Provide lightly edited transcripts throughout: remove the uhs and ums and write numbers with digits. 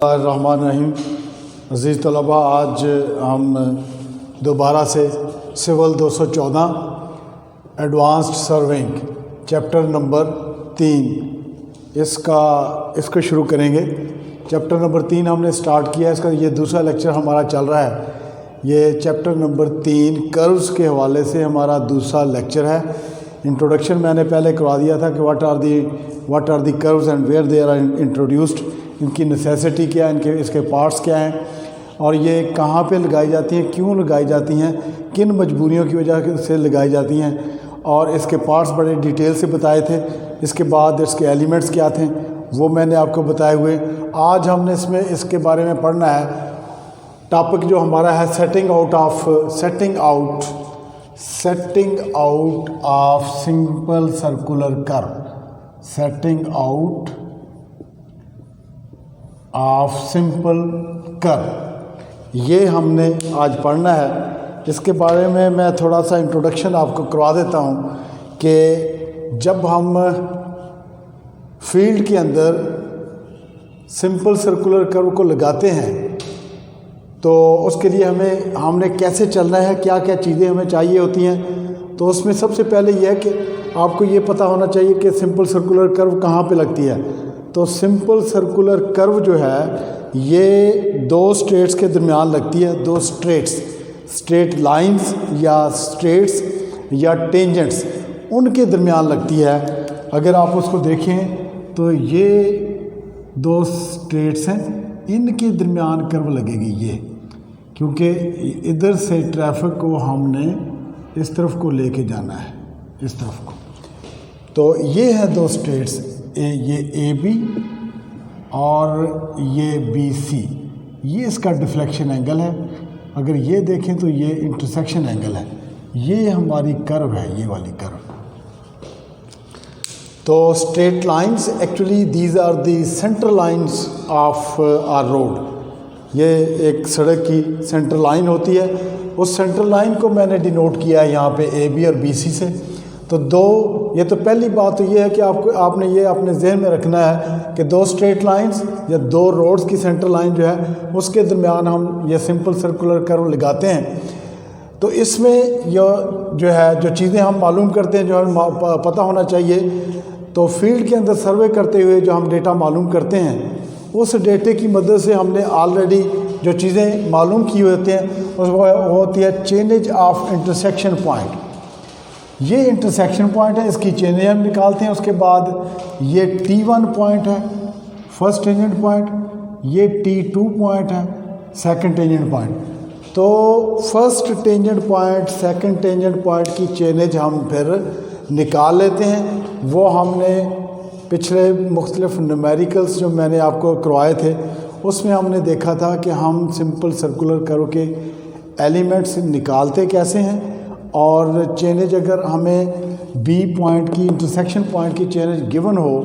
रहमान अज़ीज़ तलबा, आज हम दोबारा से civil 214 advanced surveying chapter number 3 इसको शुरू करेंगे। चैप्टर नंबर 3 हमने स्टार्ट किया, इसका ये दूसरा लेक्चर हमारा चल रहा है। ये चैप्टर नंबर 3 कर्व्स के हवाले से हमारा दूसरा लेक्चर है। इंट्रोडक्शन मैंने पहले करवा दिया था कि what are the curves and where they are introduced, इनकी नेसेसिटी क्या है, इसके पार्ट्स क्या हैं और ये कहाँ पे लगाई जाती हैं, क्यों लगाई जाती हैं, किन मजबूरियों की वजह से लगाई जाती हैं, और इसके पार्ट्स बड़े डिटेल से बताए थे। इसके बाद इसके एलिमेंट्स क्या थे वो मैंने आपको बताए हुए। आज हमने इसके बारे में पढ़ना है। टॉपिक जो हमारा है setting out of simple circular curve, setting out of simple curve, ये हमने आज पढ़ना है। इसके बारे में मैं थोड़ा सा इंट्रोडक्शन आपको करवा देता हूँ कि जब हम फील्ड के अंदर सिंपल सर्कुलर कर्व को लगाते हैं तो उसके लिए हमने कैसे चलना है, क्या क्या चीज़ें हमें चाहिए होती हैं। तो उसमें सबसे पहले यह है कि आपको ये पता होना चाहिए कि सिंपल सर्कुलर कर्व कहाँ पे लगती है। तो सिंपल सर्कुलर कर्व जो है ये दो स्ट्रेट्स के दरमियान लगती है। दो स्ट्रेट लाइंस या स्ट्रेट्स या टेंजेंट्स उनके दरमियान लगती है। अगर आप उसको देखें तो ये दो स्ट्रेट्स हैं, इनके दरमियान कर्व लगेगी ये, क्योंकि इधर से ट्रैफिक को हमने इस तरफ को लेके जाना है, इस तरफ को। तो ये है दो स्ट्रेट्स, ये ए बी और ये बी सी, ये इसका डिफ्लेक्शन एंगल है। अगर ये देखें तो ये इंटरसेक्शन एंगल है। ये हमारी कर्व है, ये वाली कर्व। तो straight lines actually these are the centre lines of our road. ये एक सड़क की सेंटर लाइन होती है। उस सेंटर लाइन को मैंने डिनोट किया है यहाँ पे ए बी और बी सी से। तो ये तो पहली बात तो ये है कि आपने ये अपने जहन में रखना है कि दो स्ट्रेट लाइंस या दो रोड्स की सेंटर लाइन जो है उसके दरमियान हम ये सिंपल सर्कुलर कर्व लगाते हैं। तो इसमें जो चीज़ें हम मालूम करते हैं, जो हमें पता होना चाहिए, तो फील्ड के अंदर सर्वे करते हुए जो हम डेटा मालूम करते हैं उस डेटे की मदद से हमने ऑलरेडी जो चीज़ें मालूम की होती हैं वो होती है चेंज ऑफ इंटरसेक्शन पॉइंट। ये इंटरसेक्शन पॉइंट है, इसकी चेनेज हम निकालते हैं। उसके बाद ये T1 पॉइंट है फर्स्ट टेंजेंट पॉइंट, ये T2 पॉइंट है सेकंड टेंजेंट पॉइंट। तो first tangent point second tangent point की चेनेज हम फिर निकाल लेते हैं। वो हमने पिछले मुख्तलिफ न्यूमेरिकल्स जो मैंने आपको करवाए थे उसमें हमने देखा था कि हम सिंपल सर्कुलर कर्व के एलिमेंट्स निकालते कैसे हैं, और चेनेज अगर हमें बी पॉइंट की इंटरसेक्शन पॉइंट की चेनेज गिवन हो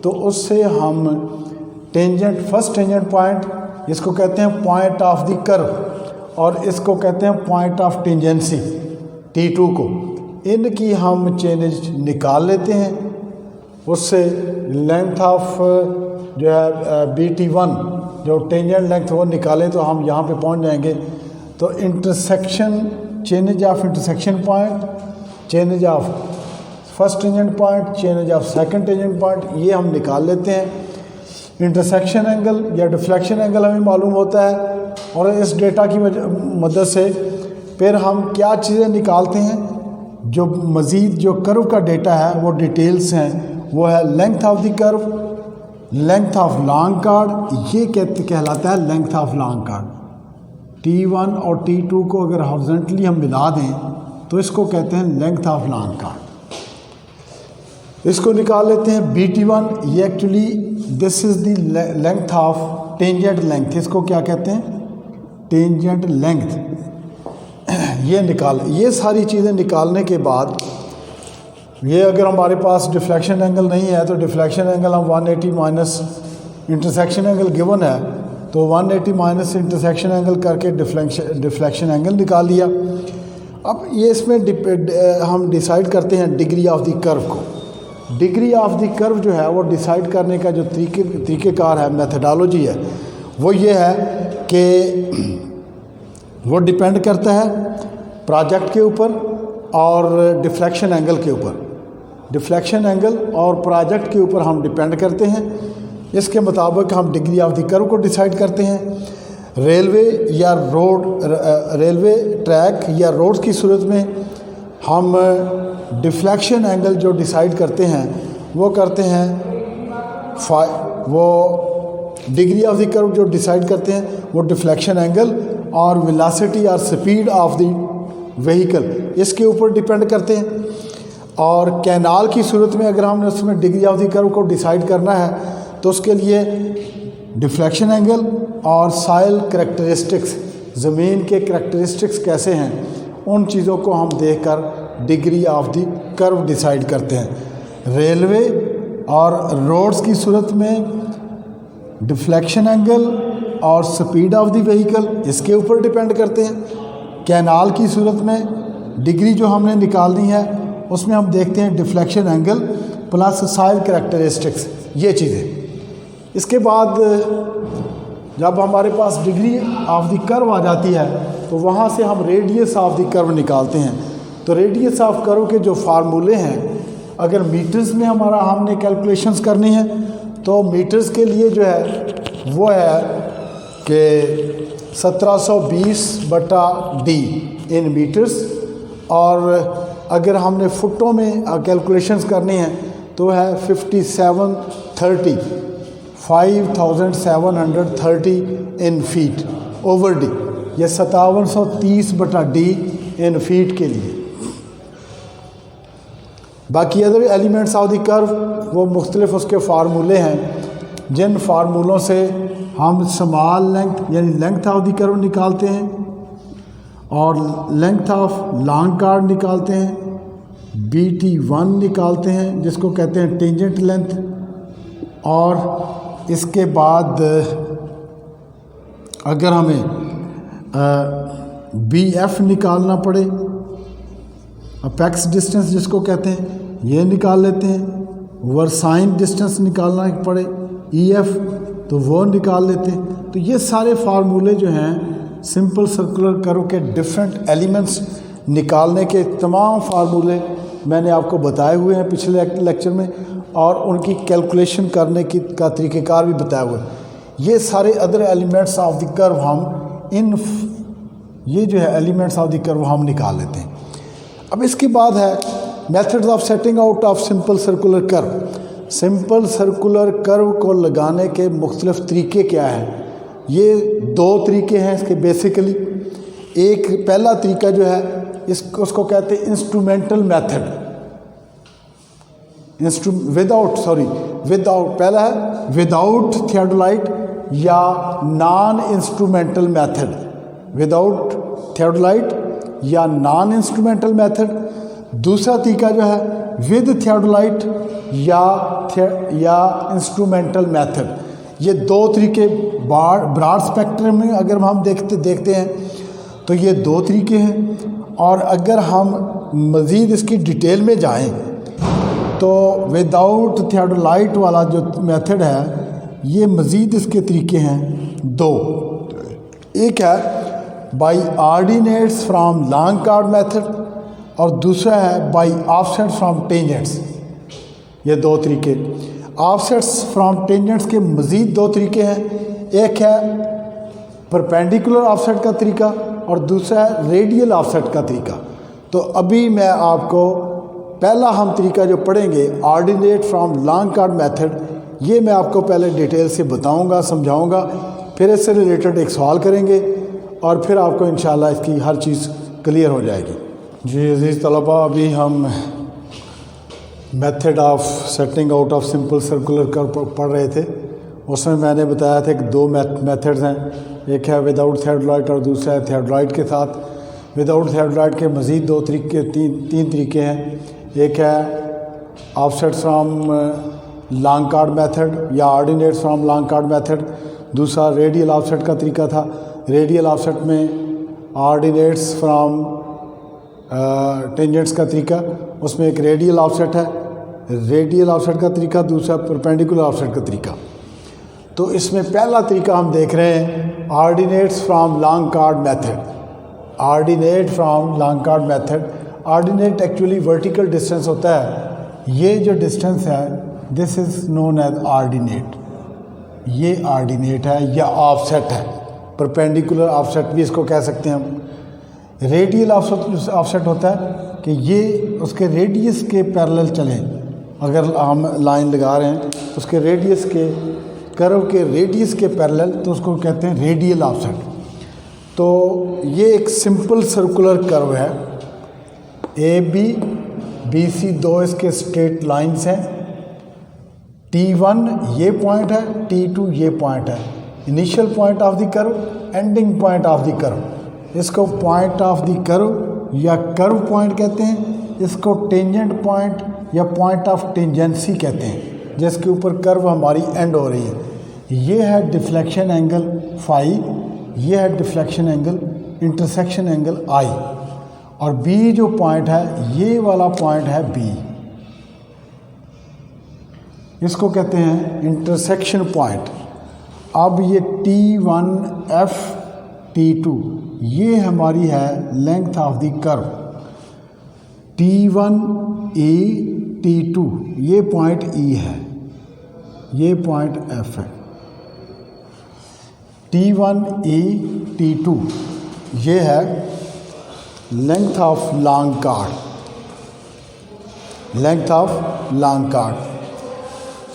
तो उससे हम फर्स्ट टेंजेंट पॉइंट, इसको कहते हैं पॉइंट ऑफ द कर्व, और इसको कहते हैं पॉइंट ऑफ टेंजेंसी T2 को, इनकी हम चेनेज निकाल लेते हैं। उससे लेंथ ऑफ जो है BT1 जो टेंजेंट लेंथ वो निकालें तो हम यहाँ पे पहुँच जाएंगे। तो chainage of intersection point, chainage of first tangent point, chainage of second tangent point, ये हम निकाल लेते हैं। इंटरसेक्शन एंगल या डिफ्लेक्शन एंगल हमें मालूम होता है, और इस डेटा की मदद से फिर हम क्या चीज़ें निकालते हैं। जो मज़ीद जो कर्व का डेटा है वो डिटेल्स हैं, वो है length of the curve, length of long chord, ये कहलाता है length of long card. T1 और T2 को अगर हॉरिजॉन्टली हम मिला दें तो इसको कहते हैं लेंथ ऑफ लॉन्ग कार्ड। इसको निकाल लेते हैं BT1, ये actually this is the length of tangent length, इसको क्या कहते हैं टेंजेंट लेंथ। ये सारी चीज़ें निकालने के बाद ये अगर हमारे पास डिफ्लेक्शन एंगल नहीं है तो डिफ्लेक्शन एंगल हम 180 माइनस इंटरसेक्शन एंगल गिवन है तो 180 माइनस इंटरसेक्शन एंगल करके डिफ्लेक्शन एंगल निकाल लिया। अब ये इसमें हम डिसाइड करते हैं डिग्री ऑफ द कर्व को। डिग्री ऑफ द कर्व जो है वो डिसाइड करने का जो तरीक़ेकार है, मेथडोलॉजी है, वो ये है कि वो डिपेंड करता है प्रोजेक्ट के ऊपर और डिफ्लेक्शन एंगल के ऊपर। डिफ्लेक्शन एंगल और प्रोजेक्ट के ऊपर हम डिपेंड करते हैं। इसके मुताबिक हम डिग्री ऑफ द कर्व को डिसाइड करते हैं। रेलवे या रोड, रेलवे ट्रैक या रोड की सूरत में हम डिफ्लेक्शन एंगल जो डिसाइड करते हैं वो करते हैं वो डिग्री ऑफ द कर्व जो डिसाइड करते हैं वो डिफ्लेक्शन एंगल और वेलोसिटी और स्पीड ऑफ द व्हीकल इसके ऊपर डिपेंड करते हैं। और कैनाल की सूरत में अगर हमने उसमें डिग्री ऑफ द कर्व को डिसाइड करना है तो उसके लिए डिफ्लेक्शन एंगल और सॉइल करैक्टरिस्टिक्स, ज़मीन के करैक्टरिस्टिक्स कैसे हैं, उन चीज़ों को हम देखकर degree of the curve decide करते हैं। रेलवे और रोड्स की सूरत में डिफ्लेक्शन एंगल और स्पीड ऑफ द व्हीकल इसके ऊपर डिपेंड करते हैं। कैनाल की सूरत में डिग्री जो हमने निकालनी है उसमें हम देखते हैं deflection angle plus soil characteristics, ये चीज़ें। इसके बाद जब हमारे पास डिग्री ऑफ द कर्व आ जाती है तो वहाँ से हम रेडियस ऑफ द कर्व निकालते हैं। तो रेडियस ऑफ कर्व के जो फार्मूले हैं, अगर मीटर्स में हमने कैलकुलेशंस करनी है तो मीटर्स के लिए जो है वो है कि 1720/d इन मीटर्स, और अगर हमने फुटों में कैलकुलेशंस करनी है तो है 5730 इन फीट ओवर डी, ये 5730/d इन फीट के लिए। बाकी other elements of the curve वो मुख्तलिफ उसके फार्मूले हैं, जिन फार्मूलों से हम स्मॉल लेंथ यानी लेंथ ऑफ द कर्व निकालते हैं और लेंथ ऑफ लॉन्ग कार्ड निकालते हैं, BT1 निकालते हैं जिसको कहते हैं टेंजेंट लेंथ, और इसके बाद अगर हमें BF निकालना पड़े, अपेक्स डिस्टेंस जिसको कहते हैं, ये निकाल लेते हैं। वर्साइन डिस्टेंस निकालना पड़े EF तो वो निकाल लेते हैं। तो ये सारे फार्मूले जो हैं सिंपल सर्कुलर कर्व के डिफरेंट एलिमेंट्स निकालने के तमाम फार्मूले मैंने आपको बताए हुए हैं पिछले लेक्चर में, और उनकी कैलकुलेशन करने की का तरीक़ेकार भी बताया हुआ है। ये सारे other elements of the curve हम ये जो है एलिमेंट्स ऑफ द कर्व हम निकाल लेते हैं। अब इसके बाद है methods of setting out of simple circular curve. Simple circular curve को लगाने के मुख्तलिफ तरीके क्या हैं? ये दो तरीके हैं इसके बेसिकली। एक पहला तरीका जो है उसको कहते हैं इंस्ट्रूमेंटल मेथड। पहला है विदाउट थियोडोलाइट या non instrumental method. Without theodolite या नॉन इंस्ट्रूमेंटल मेथड। दूसरा तरीका जो है विद थियोडोलाइट या इंस्ट्रूमेंटल मेथड। ये दो तरीके ब्रॉड स्पेक्ट्रम में अगर हम देखते हैं तो ये दो तरीके हैं। और अगर हम मज़ीद इसकी डिटेल में जाएं तो विदाउट थियोडोलाइट वाला जो मेथड है ये मज़ीद इसके तरीके हैं दो। एक है by ordinates from long chord method और दूसरा है बाई ऑफसेट फ्राम टेंजेंट्स। ये दो तरीके। ऑफसेट्स फ्राम टेंजेंट्स के मज़ीद दो तरीके हैं। एक है परपेंडिकुलर ऑफसेट का तरीका और दूसरा है रेडियल ऑफसेट का तरीका। तो अभी मैं आपको पहला हम तरीका जो पढ़ेंगे ordinate from long chord method, ये मैं आपको पहले डिटेल से बताऊंगा, समझाऊंगा, फिर इससे रिलेटेड एक सवाल करेंगे और फिर आपको इंशाल्लाह इसकी हर चीज़ क्लियर हो जाएगी। जी अज़ीज़ तलबा, अभी हम method of setting out of simple circular curve पढ़ रहे थे। उसमें मैंने बताया था कि दो मेथड्स हैं, एक है विदाउट थियोडोलाइट और दूसरा है थियोडोलाइट के साथ। विदाउट थियोडोलाइट के मज़ीद दो तरीके तीन तरीके हैं। एक है offset from long chord method या ordinate from long chord method. दूसरा रेडियल ऑफसेट का तरीका था। रेडियल ऑफसेट में ऑर्डिनेट्स फ्राम टेंजेंट्स का तरीका, उसमें एक रेडियल ऑफसेट है, रेडियल ऑफसेट का तरीका, दूसरा परपेंडिकुलर ऑफसेट का तरीका। तो इसमें पहला तरीका हम देख रहे हैं ordinates from long chord method. Ordinate from long chord method, ordinate actually vertical distance होता है। ये जो डिस्टेंस है this is known as ordinate. ये ऑर्डिनेट है या ऑफसेट है, परपेंडिकुलर ऑफसेट भी इसको कह सकते हैं हम। रेडियल ऑफसेट होता है कि ये उसके रेडियस के पैरेलल चले। अगर हम लाइन लगा रहे हैं उसके रेडियस के कर्व के रेडियस के पैरेलल, तो उसको कहते हैं रेडियल ऑफसेट। तो ये एक सिंपल सर्कुलर कर्व है। ए बी बी सी दो इसके स्ट्रेट लाइंस हैं। T1 ये पॉइंट है, T2 ये पॉइंट है। Initial point of the curve, ending point of the curve. इसको पॉइंट ऑफ द कर्व या कर्व पॉइंट कहते हैं। इसको टेंजेंट पॉइंट या पॉइंट ऑफ टेंजेंसी कहते हैं, जिसके ऊपर कर्व हमारी एंड हो रही है। ये है डिफ्लेक्शन एंगल फाई, ये है डिफ्लेक्शन एंगल, इंटरसेक्शन एंगल आई। और बी जो पॉइंट है, ये वाला पॉइंट है बी, इसको कहते हैं इंटरसेक्शन पॉइंट। अब ये T1 F T2 ये हमारी है length of the curve. T1 E T2 ये पॉइंट E है, ये पॉइंट F है। T1 E T2 ये है length of long card, length of long card.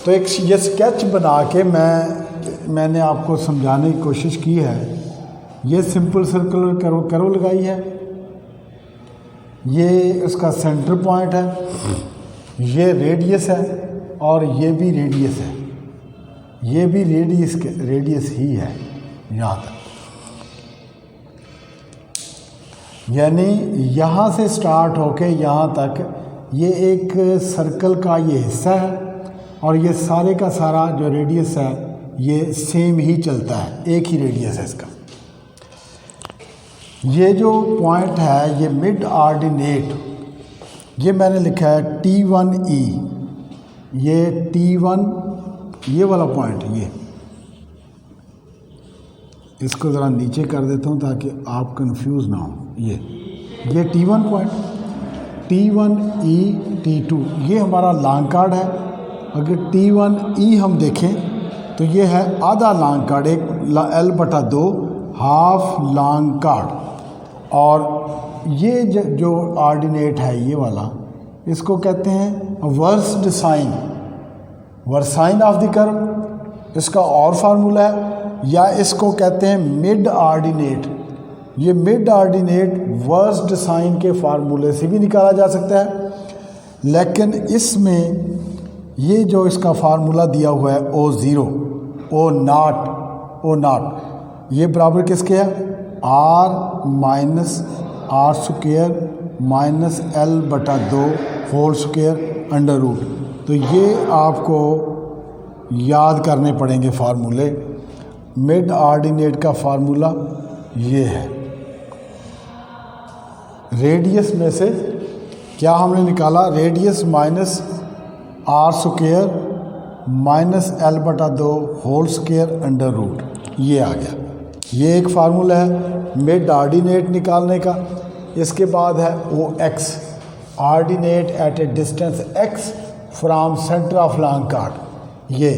तो एक ये स्केच बना के मैंने आपको समझाने की कोशिश की है। ये सिंपल सर्कुलर कर्व लगाई है, ये उसका सेंटर पॉइंट है, ये रेडियस है और ये भी रेडियस है। ये भी रेडियस ही है यहाँ तक। यानी यहाँ से स्टार्ट होके यहाँ तक ये एक सर्कल का ये हिस्सा है और ये सारे का सारा जो रेडियस है ये सेम ही चलता है, एक ही रेडियस है इसका। ये जो पॉइंट है ये मिड ऑर्डिनेट, ये मैंने लिखा है T1E। ये T1 ये वाला पॉइंट, ये इसको ज़रा नीचे कर देता हूँ ताकि आप कंफ्यूज ना हो। ये T1 पॉइंट, T1E T2 ये हमारा लॉन्ग कार्ड है। अगर T1E हम देखें तो ये है आधा लॉन्ग कार्ड, एक L/2 हाफ लॉन्ग कार्ड। और ये जो ऑर्डिनेट है ये वाला, इसको कहते हैं versed sine, versine of the curve, इसका और फार्मूला है। या इसको कहते हैं मिड ऑर्डिनेट। ये मिड ऑर्डिनेट वर्स्ड साइन के फार्मूले से भी निकाला जा सकता है, लेकिन इसमें ये जो इसका फार्मूला दिया हुआ है O0 O नॉट ये बराबर किसके है, R minus R square minus L/2 whole square under root. तो ये आपको याद करने पड़ेंगे फार्मूले। मिड ऑर्डिनेट का फार्मूला ये है। रेडियस में से क्या हमने निकाला, radius minus R square minus L/2 whole square under root, ये आ गया। ये एक फार्मूला है मिड ऑर्डिनेट निकालने का। इसके बाद है OX, ordinate at a distance X from centre of long chord. ये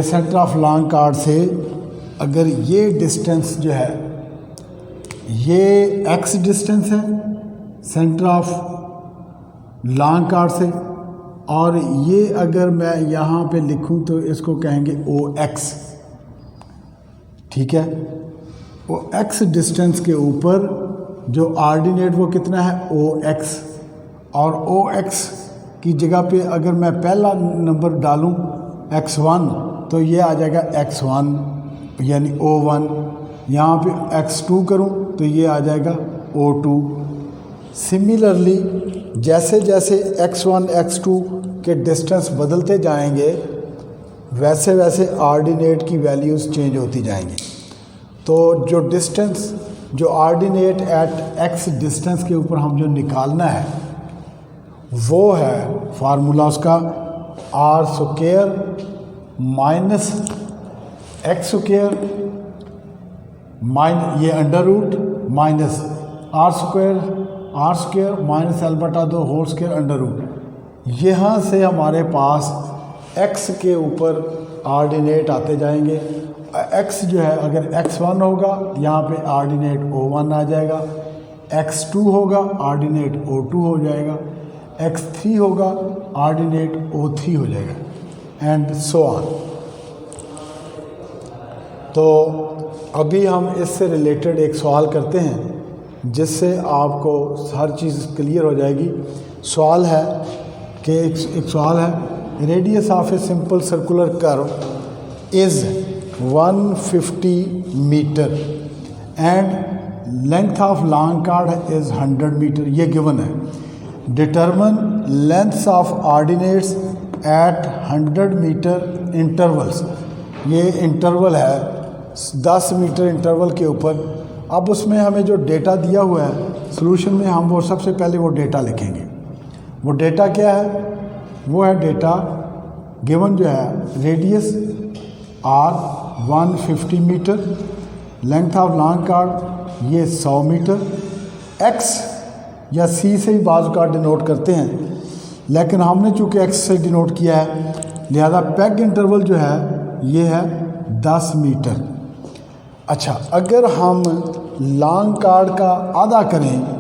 सेंटर ऑफ लॉन्ग कार्ड से अगर ये डिस्टेंस जो है ये X डिस्टेंस है सेंटर ऑफ लॉन्ग कार्ड से, और ये अगर मैं यहाँ पे लिखूँ तो इसको कहेंगे OX, ठीक है। OX डिस्टेंस के ऊपर जो ऑर्डिनेट वो कितना है OX, और OX की जगह पे अगर मैं पहला नंबर डालूँ X1 तो ये आ जाएगा X1 यानी O1। यहाँ पे X2 करूँ तो ये आ जाएगा O2। सिमिलरली जैसे जैसे X1 X2 के डिस्टेंस बदलते जाएंगे वैसे वैसे ऑर्डिनेट की वैल्यूज़ चेंज होती जाएंगी। तो जो डिस्टेंस जो ऑर्डिनेट एट X डिस्टेंस के ऊपर हम जो निकालना है वो है फार्मूला उसका R square minus X square ये under root minus R square minus L बटा 2 होल स्क्वायर अंडर रूट। यहाँ से हमारे पास x के ऊपर आर्डिनेट आते जाएंगे। x जो है अगर x1 होगा यहाँ पे आर्डिनेट O1 आ जाएगा, x2 होगा आर्डिनेट O2 हो जाएगा, x3 होगा आर्डिनेट O3 हो जाएगा एंड सो ऑन। तो अभी हम इससे रिलेटेड एक सवाल करते हैं जिससे आपको हर चीज़ क्लियर हो जाएगी। सवाल है कि एक सवाल है, radius of a simple circular curve is 150 metre and length of long chord is 100 metre, ये गिवन है। Determine lengths of ordinates at 100 metre intervals, ये इंटरवल है 10 मीटर इंटरवल के ऊपर। अब उसमें हमें जो डेटा दिया हुआ है सॉल्यूशन में, हम वो सबसे पहले वो डेटा लिखेंगे। वो डेटा क्या है? वो है डेटा गिवन जो है radius R 150 metre, length of long chord ये 100 मीटर, एक्स या सी से ही बाज़ का डिनोट करते हैं, लेकिन हमने चूँकि एक्स से डिनोट किया है लिहाजा पेग इंटरवल जो है ये है 10 मीटर। अच्छा, अगर हम लॉन्ग कार्ड का आधा करें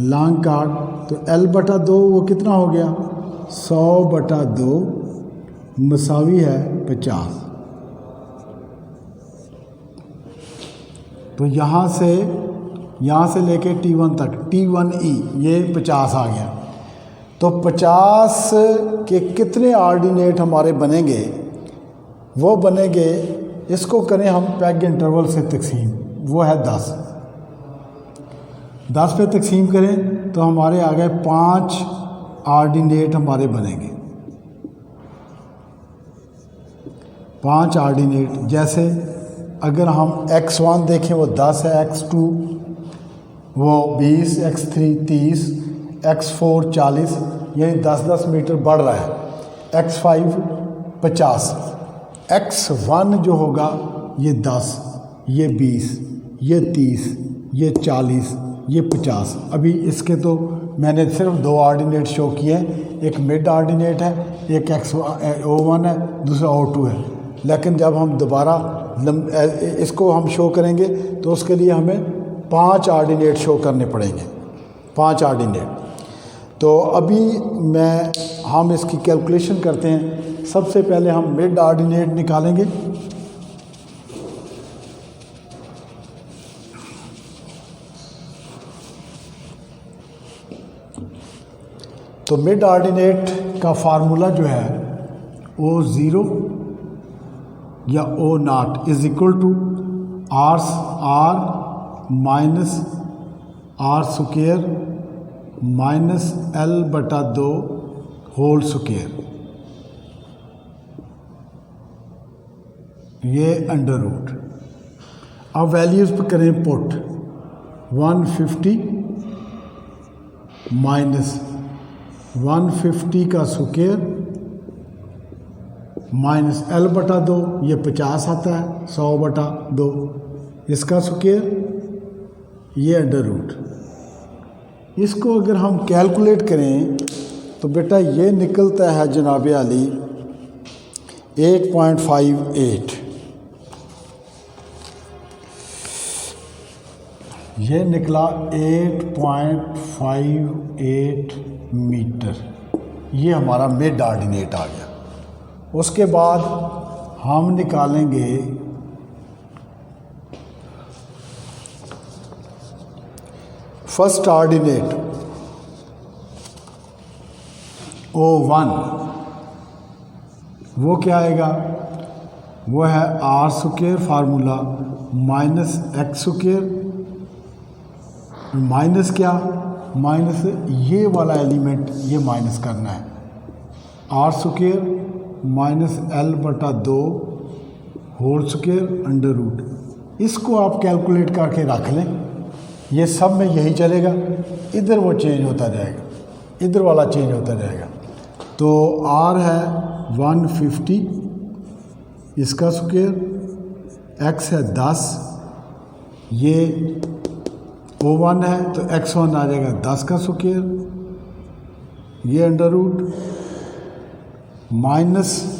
लॉन्ग कार्ड तो L बटा 2 वो कितना हो गया 100 बटा 2 मसावी है 50। तो यहाँ से लेके T1 तक T1E ये 50 आ गया। तो 50 के कितने ऑर्डिनेट हमारे बनेंगे? वो बनेंगे, इसको करें हम पेग इंटरवल से तकसीम, वो है 10। 10 पे तकसीम करें तो हमारे आ गए 5 ऑर्डिनेट हमारे बनेंगे। 5 ऑर्डिनेट, जैसे अगर हम x1 देखें वो 10 है, x2 वो 20, x3 30, x4 40, यही 10-10 मीटर बढ़ रहा है, x5 50, x1 जो होगा ये 10, ये 20, ये 30, ये 40, ये 50। अभी इसके तो मैंने सिर्फ 2 ऑर्डिनेट शो किए हैं, एक मिड ऑर्डिनेट है, एक O1 है, दूसरा O2 है। लेकिन जब हम दोबारा इसको हम शो करेंगे तो उसके लिए हमें 5 ऑर्डिनेट शो करने पड़ेंगे, 5 ऑर्डिनेट। तो अभी हम इसकी कैलकुलेशन करते हैं। सबसे पहले हम मिड ऑर्डिनेट निकालेंगे। तो मिड ऑर्डिनेट का फार्मूला जो है O0 या O0 is equal to R minus R square minus L बटा 2 होल स्क्वायर, ये अंडर रूट। अब वैल्यूज़ पर करें पुट, 150 माइनस 150 का स्क्वायर माइनस L बटा 2, ये 50 आता है, 100 बटा 2 इसका स्क्वायर, ये अंडर रूट। इसको अगर हम कैलकुलेट करें तो बेटा ये निकलता है जनाब आली 8.58, ये निकला 8.58 मीटर, ये हमारा मिड ऑर्डिनेट आ गया। उसके बाद हम निकालेंगे फर्स्ट ऑर्डिनेट O1, वो क्या आएगा? वो है R square formula minus X square, minus क्या, माइनस ये वाला एलिमेंट ये माइनस करना है, आर स्क्वायर माइनस L बटा 2 होल स्क्वायर अंडर रूट। इसको आप कैलकुलेट करके रख लें, ये सब में यही चलेगा, इधर वो चेंज होता जाएगा, इधर वाला चेंज होता जाएगा। तो R है 150 इसका स्क्वायर, x है 10, ये O1 है तो x1 आ जाएगा 10 का स्क्वायर, ये अंडर रूट माइनस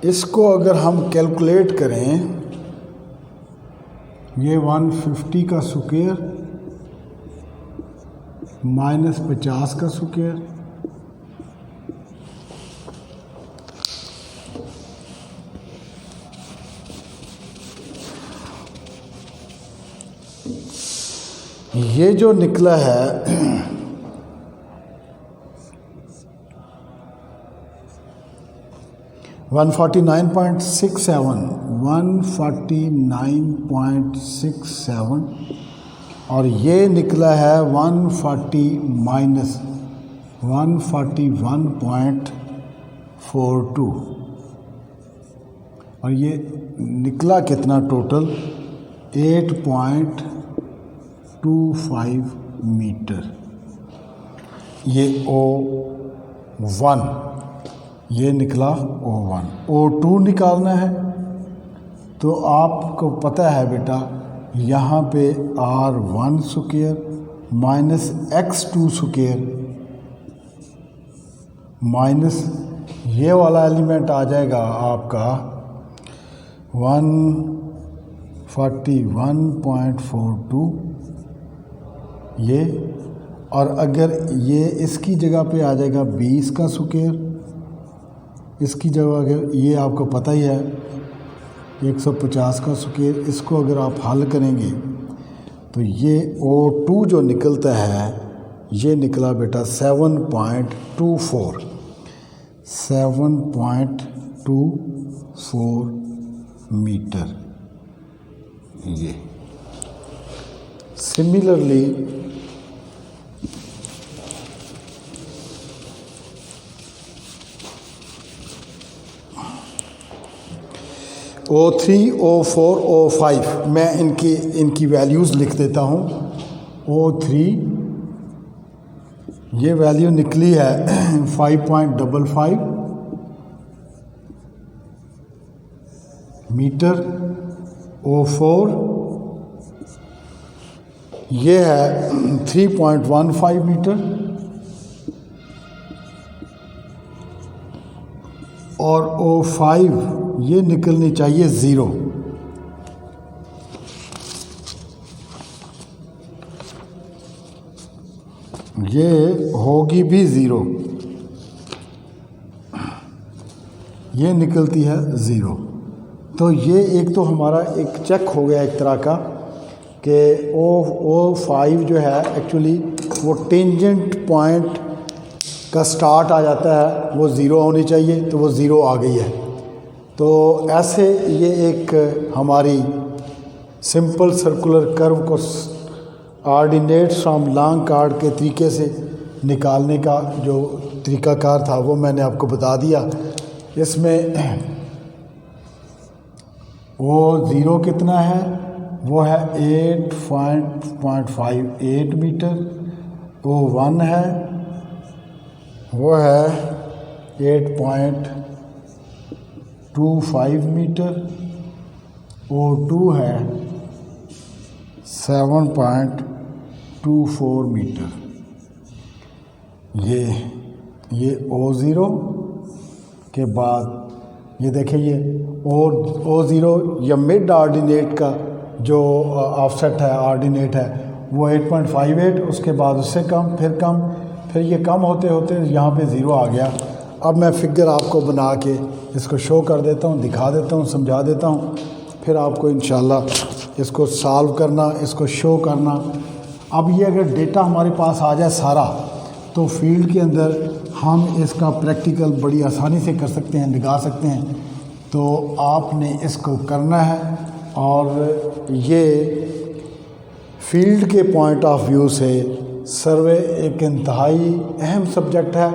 इसको अगर हम कैलकुलेट करें, ये 150 का स्क्वायर माइनस 50 का स्क्वायर, ये जो निकला है 149.67 और ये निकला है 140 माइनस 141.42 और ये निकला कितना टोटल 8.25 मीटर। ये O1 ये निकला O1। O2 निकालना है तो आपको पता है बेटा, यहाँ पे R1 square minus X2 square minus ये वाला एलिमेंट आ जाएगा आपका 141.42 ये, और अगर ये इसकी जगह पे आ जाएगा 20 का स्क्वायर, इसकी जगह अगर ये आपको पता ही है 150 का स्क्वायर, इसको अगर आप हल करेंगे तो ये O2 जो निकलता है ये निकला बेटा 7.24 मीटर। ये सिमिलरली O3, O4, O5 मैं इनकी वैल्यूज़ लिख देता हूँ। O3 ये वैल्यू निकली है 5.55 मीटर। O4 ये है 3.15 मीटर और O5 ये निकलनी चाहिए 0। ये होगी भी 0, ये निकलती है 0। तो ये एक तो हमारा एक चेक हो गया एक तरह का कि O5 जो है एक्चुअली वो टेंजेंट पॉइंट का स्टार्ट आ जाता है, वो 0 होनी चाहिए तो वो 0 आ गई है। तो ऐसे ये एक हमारी सिंपल सर्कुलर कर्व को ऑर्डिनेट फ्रॉम लॉन्ग कार्ड के तरीके से निकालने का जो तरीकाकार था वो मैंने आपको बता दिया। इसमें वो 0 कितना है, वो है 8.58 मीटर। O1 है वो है 8.25 मीटर। O2 है 7.24 मीटर। ये O0 के बाद ये देखिए ये O0 या मिड ऑर्डिनेट का जो ऑफसेट है ऑर्डिनेट है वो 8.58, उसके बाद उससे कम, फिर ये कम होते होते यहाँ पे 0 आ गया। अब मैं फिगर आपको बना के इसको शो कर देता हूँ, दिखा देता हूँ, समझा देता हूँ, फिर आपको इंशाल्लाह इसको सॉल्व करना, इसको शो करना। अब ये अगर डेटा हमारे पास आ जाए सारा तो फील्ड के अंदर हम इसका प्रैक्टिकल बड़ी आसानी से कर सकते हैं, लगा सकते हैं। तो आपने इसको करना है और ये फील्ड के पॉइंट ऑफ व्यू से सर्वे एक इंतहाई अहम सब्जेक्ट है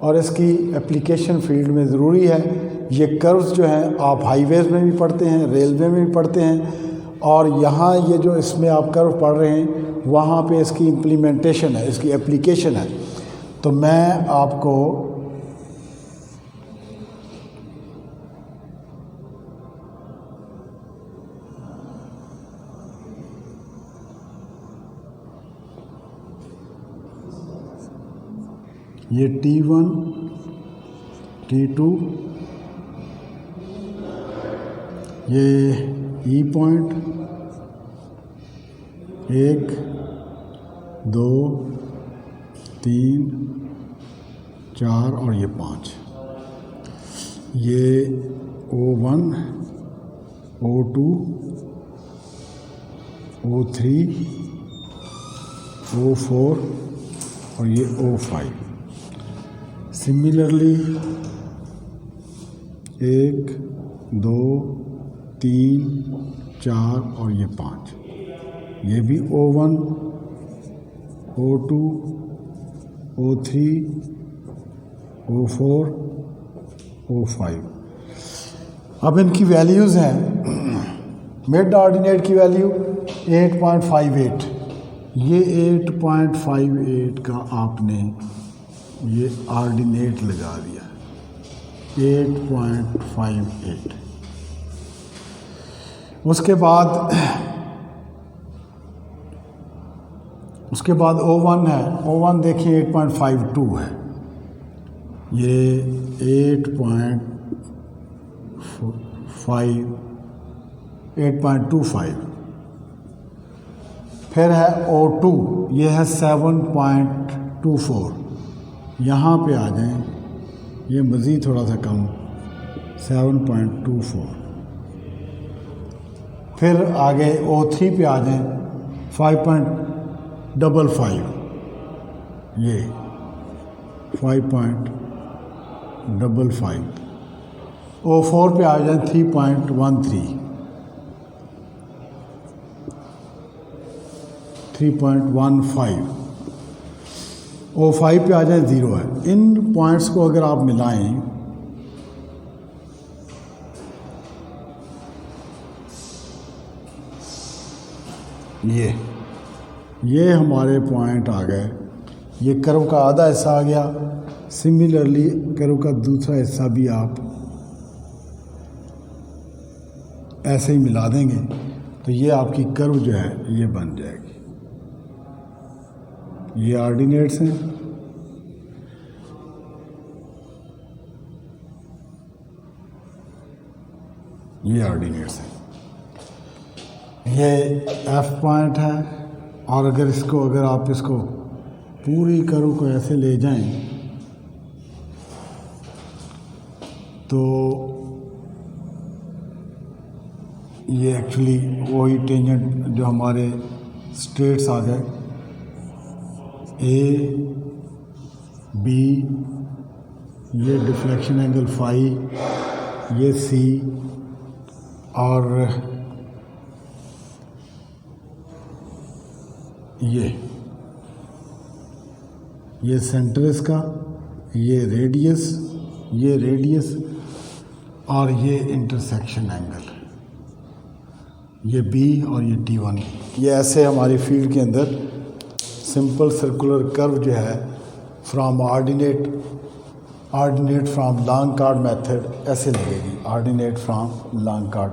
और इसकी एप्लीकेशन फील्ड में ज़रूरी है। ये कर्व्स जो हैं आप हाईवेज़ में भी पढ़ते हैं, रेलवे में भी पढ़ते हैं, और यहाँ ये जो इसमें आप कर्व पढ़ रहे हैं वहाँ पे इसकी इम्प्लीमेंटेशन है, इसकी एप्लीकेशन है। तो मैं आपको ये T1, T2, ये E पॉइंट 1, 2, 3, 4 और ये 5, ये O1, O2, O3, O4 और ये O5। सिमिलरली 1, 2, 3, 4 और ये 5, ये भी O1, O2, O3, O4, O5। अब इनकी वैल्यूज़ हैं। मिड ऑर्डिनेट की वैल्यू 8.58, ये 8.58 का आपने ये ऑर्डिनेट लगा दिया, 8.58। उसके बाद O1 है, O1 देखिए 8.52 है, ये 8.25। फिर है O2, ये है 7.24, यहाँ पे आ जाएं, ये मज़ीद थोड़ा सा कम 7.24। फिर आगे O3 पे आ जाएं 5.55, ये 5.55। O4 पे आ जाएं 3.13, 3.15। O5 पे आ जाए 0 है। इन पॉइंट्स को अगर आप मिलाएं, ये हमारे पॉइंट आ गए, ये कर्व का आधा हिस्सा आ गया। सिमिलरली कर्व का दूसरा हिस्सा भी आप ऐसे ही मिला देंगे तो ये आपकी कर्व जो है ये बन जाएगी। ये ऑर्डिनेट्स हैं, ये ऑर्डिनेट्स हैं, ये F पॉइंट है। और अगर आप इसको पूरी कर्व को ऐसे ले जाएं तो ये एक्चुअली वही टेंजेंट जो हमारे स्ट्रेट्स आ गए, A, B, ये डिफ्लेक्शन एंगल फाई, ये C, और ये सेंटर इसका, ये रेडियस और ये इंटरसेक्शन एंगल, ये B और ये T1। ये ऐसे हमारी फील्ड के अंदर सिंपल सर्कुलर कर्व जो है from ordinate from long chord method ऐसे लगेगी, ऑर्डिनेट फ्रॉम लॉन्ग कार्ड।